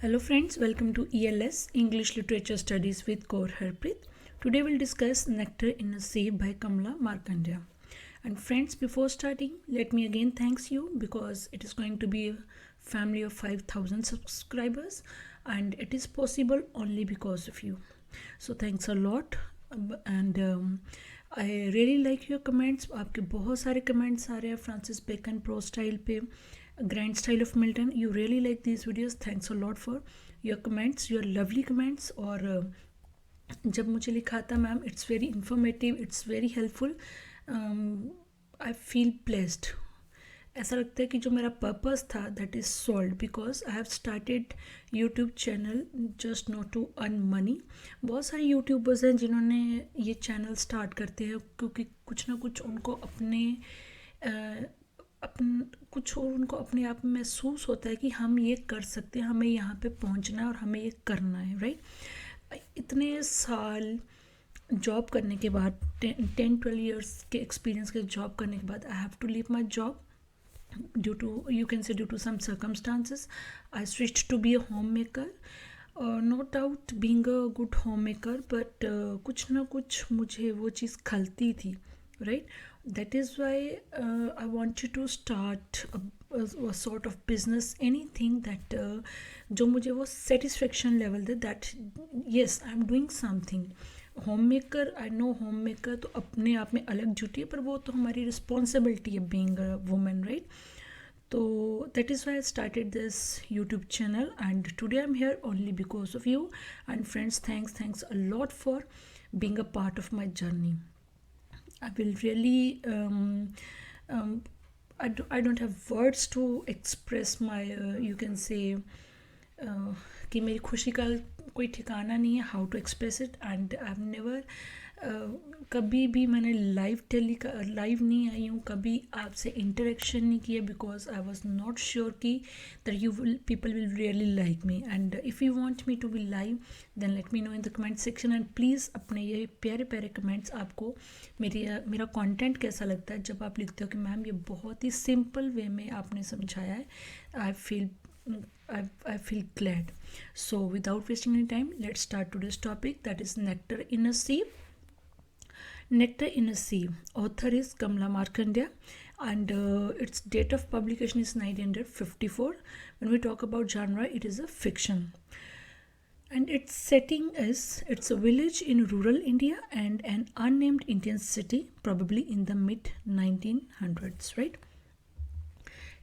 Hello friends, welcome to ELS English Literature Studies with Kaur Harpreet. Today we'll discuss Nectar in a Sea by Kamala Markandeya. And friends, before starting, let me again thanks you because it is going to be a family of 5,000 subscribers and it is possible only because of you. So thanks a lot and I really like your comments. आपके बहुत सारे comments आ रहे हैं Francis Bacon prose style पे grand style of Milton you really like these videos thanks a lot for your comments your lovely comments और जब मुझे लिखा था ma'am it's very informative it's very helpful I feel blessed ऐसा लगता है कि जो मेरा पर्पस था that is solve because I have started YouTube channel just not to earn money बहुत सारे यूट्यूबर्स हैं जिन्होंने ये चैनल स्टार्ट करते हैं क्योंकि कुछ ना कुछ उनको कुछ और उनको अपने आप में महसूस होता है कि हम ये कर सकते हैं हमें यहाँ पे पहुँचना है और हमें ये करना है राइट इतने साल जॉब करने के बाद 10-12 years के एक्सपीरियंस के जॉब करने के बाद I have to leave my job due to some circumstances I switched to be a homemaker no doubt being a good homemaker but कुछ ना कुछ मुझे वो चीज़ खलती थी right that is why I wanted to start a sort of business anything that जो मुझे वो satisfaction level they that yes I'm doing something home maker I know home maker तो अपने आप में अलग ड्यूटी है पर वो तो हमारी रिस्पॉन्सिबिलिटी है बीइंग अ वुमेन राइट तो that is why I started this YouTube channel and today I am here only because of you and friends thanks a lot for being a part of my journey I will really I don't have words to express my you can say कि मेरी खुशी का कोई ठिकाना नहीं है how to express it and I have never कभी भी मैंने लाइव नहीं आई हूँ कभी आपसे इंटरेक्शन नहीं किया because I was not sure कि that people will really like me and if you want me to be live then let me know in the comment section and please अपने ये प्यारे प्यारे कमेंट्स आपको मेरा content कैसा लगता है जब आप लिखते हो कि मैम ये बहुत ही सिंपल वे में आपने समझाया है I feel glad. So without wasting any time, let's start today's topic that is Nectar in a Sea. Nectar in a Sea. Author is Kamala Markandeya and its date of publication is 1954. When we talk about genre, it is a fiction. And its setting is it's a village in rural India and an unnamed Indian city, probably in the mid 1900s, right?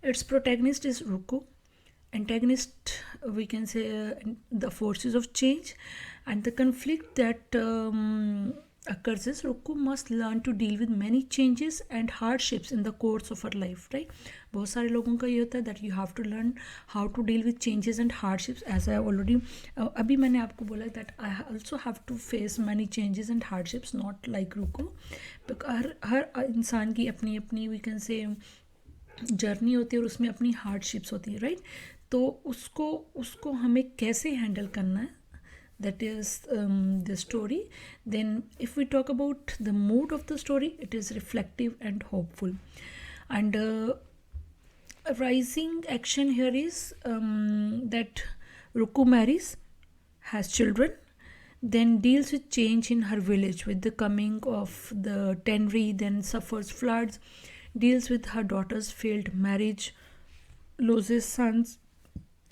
Its protagonist is Ruku. Antagonist we can say the forces of change and the conflict that occurs is Ruku must learn to deal with many changes and hardships in the course of her life right बहुत सारे लोगों का ये होता है that you have to learn how to deal with changes and hardships as I already अभी मैंने आपको बोला that I also have to face many changes and hardships not like Ruku हर इंसान की अपनी अपनी we can say जर्नी होती है और उसमें अपनी हार्डशिप्स होती है राइट तो उसको हमें कैसे हैंडल करना है that is the story then if we talk about the mood of the story it is reflective and hopeful and rising action here is that Ruku marries has children then deals with change in her village with the coming of the Tenri then suffers floods deals with her daughter's failed marriage loses sons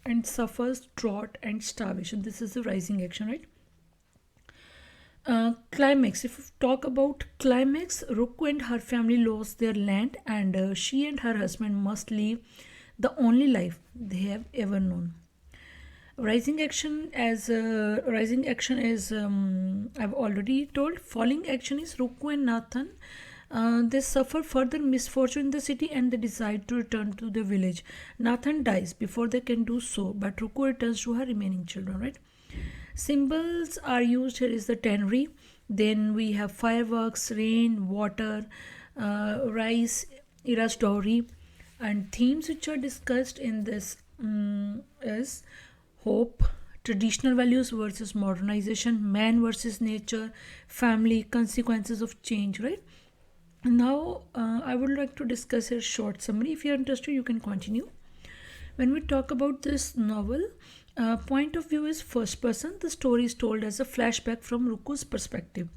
and suffers drought and starvation. This is the rising action, right? Climax. If we talk about climax, Ruku and her family lost their land, and she and her husband must leave the only life they have ever known. Rising action is I've already told. Falling action is Ruku and Nathan. They suffer further misfortune in the city and they decide to return to the village. Nathan dies before they can do so, but Ruku returns to her remaining children, right? Symbols are used here is the Tenri. Then we have fireworks, rain, water, rice, Ira's dowry, and themes which are discussed in this is hope, traditional values versus modernization, man versus nature, family, consequences of change, right? Now I would like to discuss a short summary. If you are interested you can continue. When we talk about this novel Point of view is first person. The story is told as a flashback from Ruku's perspective,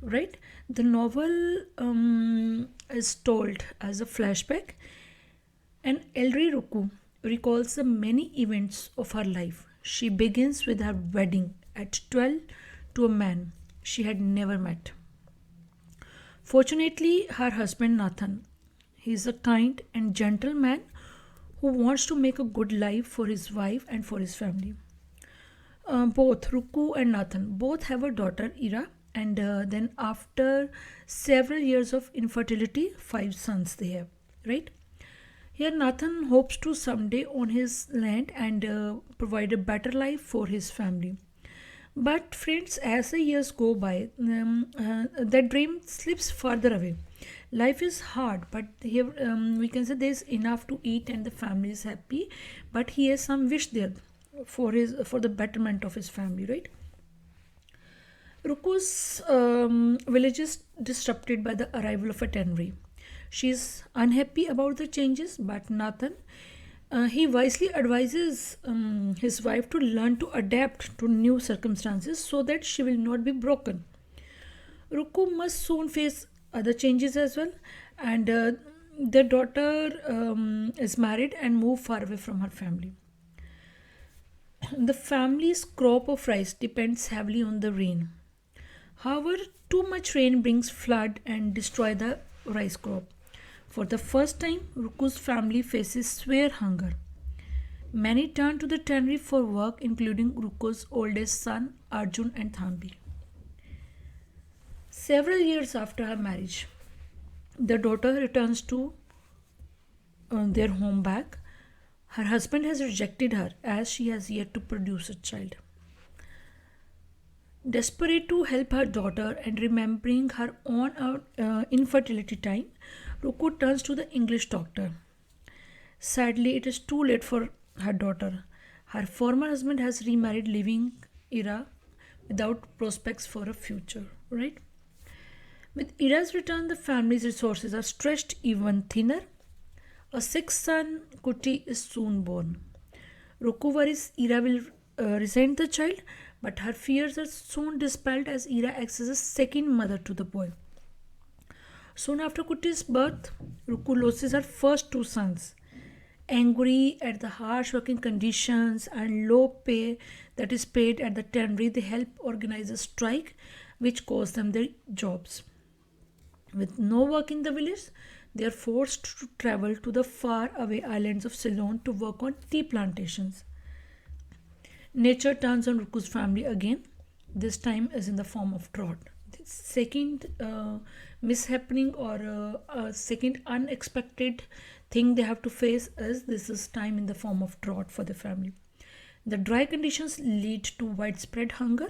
right? The novel is told as a flashback, and Elri Ruku recalls the many events of her life. She begins with her wedding at 12 to a man she had never met. Fortunately, her husband Nathan, he is a kind and gentle man who wants to make a good life for his wife and for his family. Both Ruku and Nathan both have a daughter Ira, and then after several years of infertility, five sons they have. Right here, Nathan hopes to someday own his land and provide a better life for his family. But friends, as the years go by, that dream slips further away. Life is hard, but here we can say there's enough to eat and the family is happy. But he has some wish there for the betterment of his family, right? Ruku's village is disrupted by the arrival of a tannery. She is unhappy about the changes, but Nathan he wisely advises his wife to learn to adapt to new circumstances so that she will not be broken. Ruku must soon face other changes as well, and their daughter is married and moved far away from her family. The family's crop of rice depends heavily on the rain. However, too much rain brings flood and destroy the rice crop. For the first time, Ruku's family faces severe hunger. Many turn to the tannery for work, including Ruku's oldest son, Arjun and Thambi. Several years after her marriage, the daughter returns to their home back. Her husband has rejected her as she has yet to produce a child. Desperate to help her daughter and remembering her own infertility time, Ruku turns to the English doctor. Sadly, it is too late for her daughter. Her former husband has remarried, leaving Ira without prospects for a future. Right? With Ira's return, the family's resources are stretched even thinner. A sixth son, Kuti, is soon born. Ruku worries Ira will resent the child, but her fears are soon dispelled as Ira acts as a second mother to the boy. Soon after Kuti's birth, Ruku loses her first two sons. Angry at the harsh working conditions and low pay that is paid at the tannery, they help organize a strike which costs them their jobs. With no work in the village, they are forced to travel to the far away islands of Ceylon to work on tea plantations. Nature turns on Ruku's family again. This time is in the form of drought. The second mishappening or a second unexpected thing they have to face is this is time in the form of drought for the family. The dry conditions lead to widespread hunger.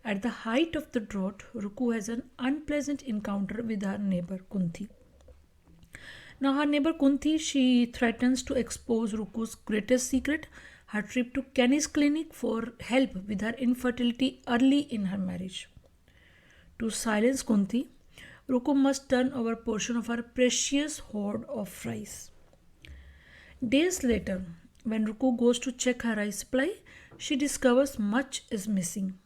At the height of the drought, Ruku has an unpleasant encounter with her neighbor Kunti. Now, her neighbor Kunti, she threatens to expose Ruku's greatest secret, her trip to Kenny's clinic for help with her infertility early in her marriage. To silence Kunti, Ruku must turn over a portion of her precious hoard of rice. Days later, when Ruku goes to check her rice supply, she discovers much is missing.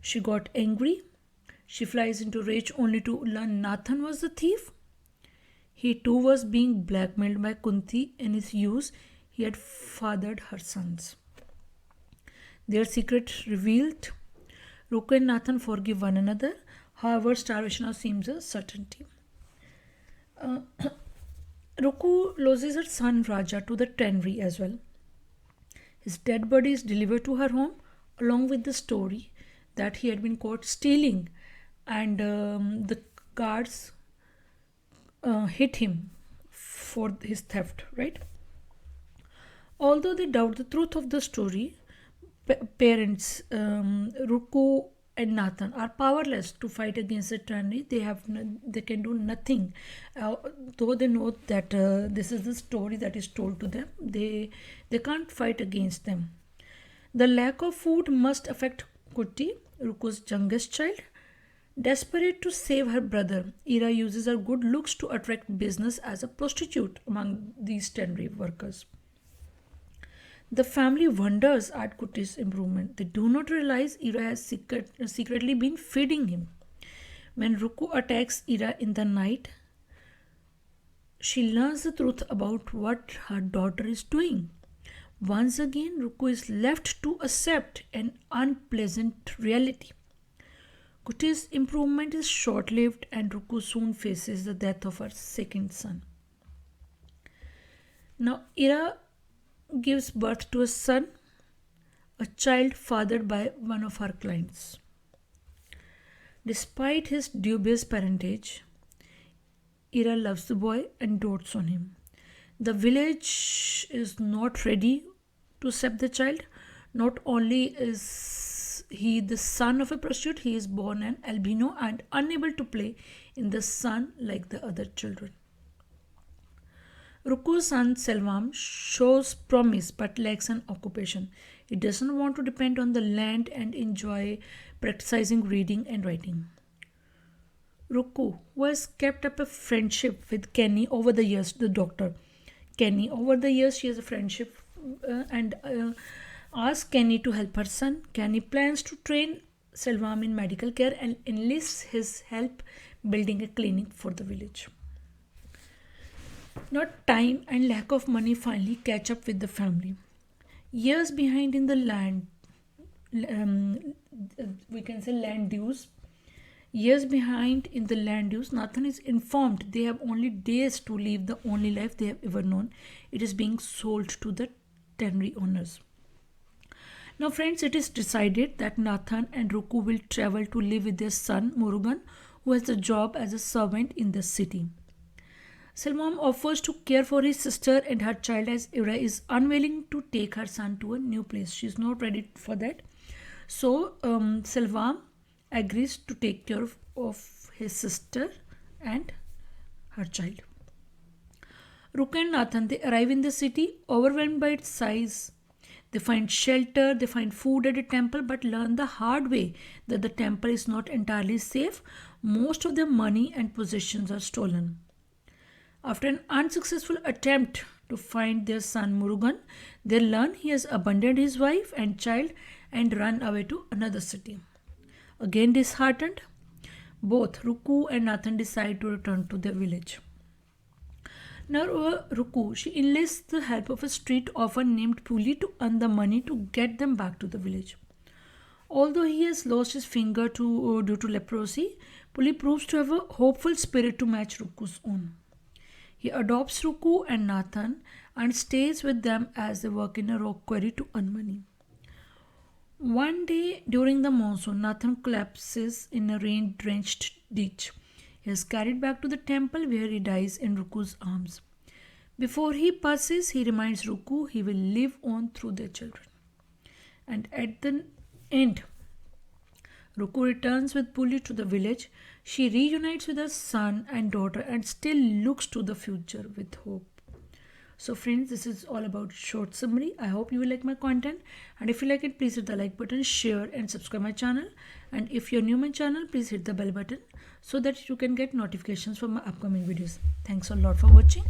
She got angry. She flies into rage only to learn Nathan was the thief. He too was being blackmailed by Kunti in his use. He had fathered her sons. Their secret revealed, Ruku and Nathan forgive one another. However, starvation now seems a certainty. Ruku loses her son Raja to the tannery as well. His dead body is delivered to her home along with the story that he had been caught stealing, and the guards hit him for his theft, right? Although they doubt the truth of the story, parents Ruku and Nathan are powerless to fight against the tyranny. They can do nothing, though they know that this is the story that is told to them. They can't fight against them. The lack of food must affect Kuti, Ruku's youngest child. Desperate to save her brother, Ira uses her good looks to attract business as a prostitute among these tannery workers. The family wonders at Kuti's improvement. They do not realize Ira has secretly been feeding him. When Ruku attacks Ira in the night, she learns the truth about what her daughter is doing. Once again, Ruku is left to accept an unpleasant reality. Kuti's improvement is short lived, and Ruku soon faces the death of her second son. Now, Ira gives birth to a son, a child fathered by one of her clients. Despite his dubious parentage, Ira loves the boy and dotes on him. The village is not ready to accept the child. Not only is he the son of a prostitute, he is born an albino and unable to play in the sun like the other children. Ruku's son Selvam shows promise but lacks an occupation. He doesn't want to depend on the land and enjoy practicing reading and writing. Ruku, who has kept up a friendship with Kenny over the years, the doctor. Kenny, over the years, she has a friendship and asks Kenny to help her son. Kenny plans to train Selvam in medical care and enlists his help building a clinic for the village. Now, time and lack of money finally catch up with the family. Years behind in the land, um, we can say land dues. Years behind in the land dues, Nathan is informed they have only days to live the only life they have ever known. It is being sold to the tannery owners. Now, friends, it is decided that Nathan and Ruku will travel to live with their son Murugan, who has a job as a servant in the city. Selvam offers to care for his sister and her child as Ira is unwilling to take her son to a new place. She is not ready for that. So, Selvam agrees to take care of his sister and her child. Ruku and Nathan, they arrive in the city overwhelmed by its size. They find shelter, they find food at a temple, but learn the hard way that the temple is not entirely safe. Most of their money and possessions are stolen. After an unsuccessful attempt to find their son Murugan, they learn he has abandoned his wife and child and run away to another city. Again disheartened, both Ruku and Nathan decide to return to their village. Now, Ruku, she enlists the help of a street orphan named Puli to earn the money to get them back to the village. Although he has lost his finger due to leprosy, Puli proves to have a hopeful spirit to match Ruku's own. He adopts Ruku and Nathan and stays with them as they work in a rock quarry to earn money. One day during the monsoon, Nathan collapses in a rain-drenched ditch. He is carried back to the temple where he dies in Ruku's arms. Before he passes, he reminds Ruku he will live on through their children. And at the end, Ruku returns with Puli to the village. She reunites with her son and daughter and still looks to the future with hope. So friends, this is all about short summary. I hope you will like my content, and if you like it, please hit the like button, share and subscribe my channel. And if you're new to my channel, please hit the bell button so that you can get notifications for my upcoming videos. Thanks a lot for watching.